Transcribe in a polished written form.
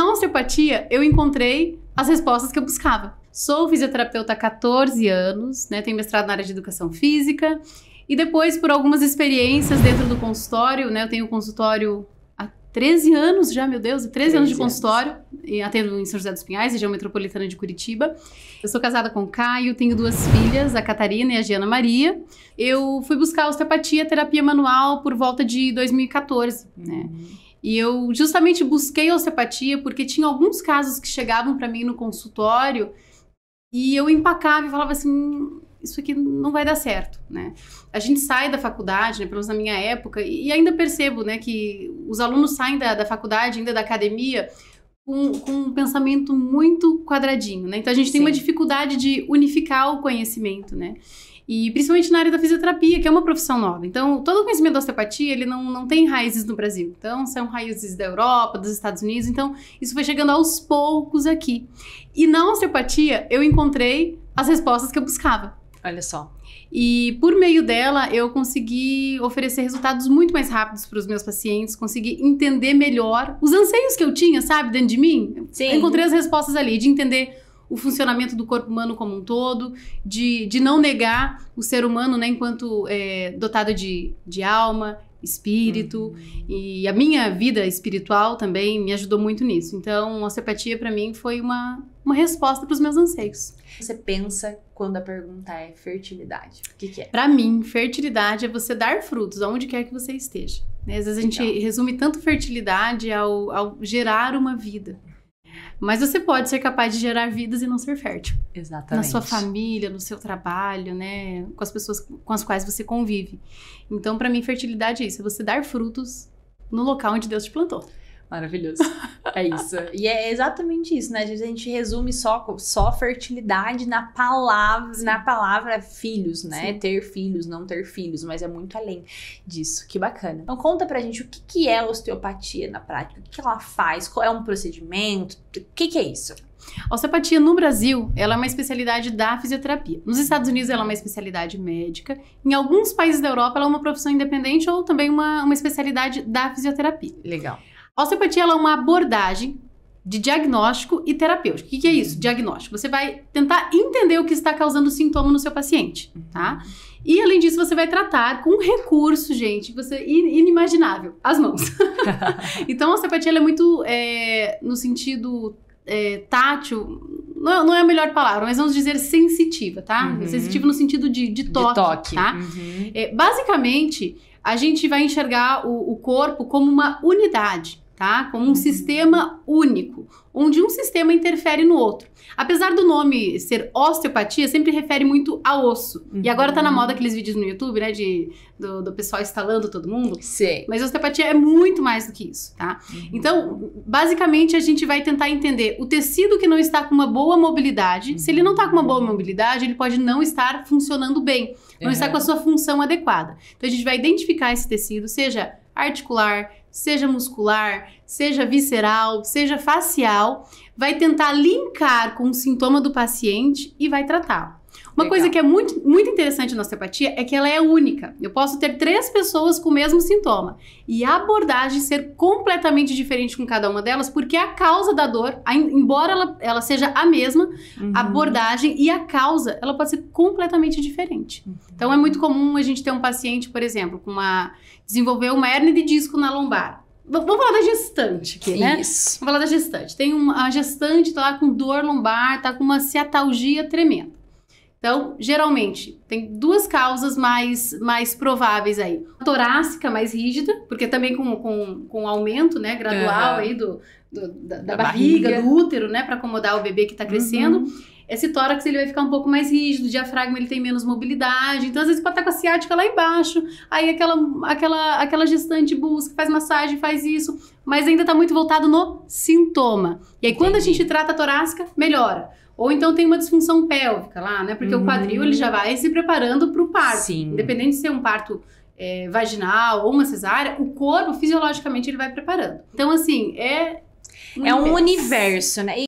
na osteopatia, eu encontrei as respostas que eu buscava. Sou fisioterapeuta há 14 anos, né? Tenho mestrado na área de educação física. E depois, por algumas experiências dentro do consultório, né? Eu tenho um consultório há 13 anos já, meu Deus, 13 anos de consultório. E atendo em São José dos Pinhais, região metropolitana de Curitiba. Eu sou casada com o Caio, tenho 2 filhas, a Catarina e a Giana Maria. Eu fui buscar osteopatia, terapia manual por volta de 2014, né? E eu justamente busquei osteopatia porque tinha alguns casos que chegavam para mim no consultório e eu empacava e falava assim, isso aqui não vai dar certo, né? A gente sai da faculdade, né, pelo menos na minha época, e ainda percebo, né, que os alunos saem da faculdade, ainda da academia, com um pensamento muito quadradinho, né? Então a gente tem uma dificuldade de unificar o conhecimento, né? E principalmente na área da fisioterapia, que é uma profissão nova. Então, todo o conhecimento da osteopatia, ele não tem raízes no Brasil. Então, são raízes da Europa, dos Estados Unidos. Então, isso foi chegando aos poucos aqui. E na osteopatia, eu encontrei as respostas que eu buscava. Olha só. E por meio dela, eu consegui oferecer resultados muito mais rápidos para os meus pacientes, consegui entender melhor os anseios que eu tinha, sabe, dentro de mim. Sim. Eu encontrei as respostas ali, de entender o funcionamento do corpo humano como um todo, de não negar o ser humano, né, enquanto dotado de alma, espírito, e a minha vida espiritual também me ajudou muito nisso. Então, a osteopatia para mim foi uma resposta para os meus anseios. Você pensa quando a pergunta é fertilidade? O que é? Para mim, fertilidade é você dar frutos aonde quer que você esteja. Né? Às vezes a gente resume tanto fertilidade ao gerar uma vida. Mas você pode ser capaz de gerar vidas e não ser fértil. Exatamente. Na sua família, no seu trabalho, né? Com as pessoas com as quais você convive. Então, para mim, fertilidade é isso. É você dar frutos no local onde Deus te plantou. Maravilhoso. É isso. E é exatamente isso, né? Às vezes a gente resume só fertilidade na palavra filhos, né? Sim. Ter filhos, não ter filhos, mas é muito além disso. Que bacana. Então conta pra gente o que é osteopatia na prática, o que ela faz, qual é um procedimento, o que é isso? A osteopatia no Brasil, ela é uma especialidade da fisioterapia. Nos Estados Unidos, ela é uma especialidade médica. Em alguns países da Europa, ela é uma profissão independente ou também uma especialidade da fisioterapia. Legal. A osteopatia ela é uma abordagem de diagnóstico e terapêutico. O que é isso? Diagnóstico. Você vai tentar entender o que está causando sintoma no seu paciente, tá? E, além disso, você vai tratar com um recurso, gente, inimaginável, as mãos. Então, a osteopatia ela é muito, no sentido tátil, não é a melhor palavra, mas vamos dizer sensitiva, tá? Sensitiva no sentido de toque, tá? Basicamente, a gente vai enxergar o corpo como uma unidade, tá? Como um sistema único, onde um sistema interfere no outro. Apesar do nome ser osteopatia, sempre refere muito a osso. E agora tá na moda aqueles vídeos no YouTube, né? Do pessoal instalando todo mundo. Sim. Mas a osteopatia é muito mais do que isso, tá? Então, basicamente, a gente vai tentar entender o tecido que não está com uma boa mobilidade. Se ele não tá com uma boa mobilidade, ele pode não estar funcionando bem. Não estar com a sua função adequada. Então, a gente vai identificar esse tecido, seja articular, seja muscular, seja visceral, seja facial, vai tentar linkar com o sintoma do paciente e vai tratá-lo. Uma coisa que é muito, muito interessante na osteopatia é que ela é única. Eu posso ter 3 pessoas com o mesmo sintoma e a abordagem ser completamente diferente com cada uma delas, porque a causa da dor, embora ela seja a mesma, a abordagem e a causa, ela pode ser completamente diferente. Então, é muito comum a gente ter um paciente, por exemplo, desenvolver uma hérnia de disco na lombar. Vamos falar da gestante aqui, né? Isso. Vamos falar da gestante. Tem uma gestante, tá lá com dor lombar, tá com uma ciatalgia tremenda. Então, geralmente, tem 2 causas mais prováveis aí. A torácica mais rígida, porque também com aumento, né, gradual aí da barriga, do útero, né, para acomodar o bebê que tá crescendo. Esse tórax, ele vai ficar um pouco mais rígido, o diafragma, ele tem menos mobilidade. Então, às vezes, pode estar com a ciática lá embaixo. Aí, aquela gestante busca, faz massagem, faz isso. Mas ainda tá muito voltado no sintoma. E aí, quando a gente trata a torácica, melhora. Ou então tem uma disfunção pélvica lá, né? Porque o quadril, ele já vai se preparando para o parto. Sim. Independente de ser um parto vaginal ou uma cesárea, o corpo, fisiologicamente, ele vai preparando. Então, assim, é um universo, né?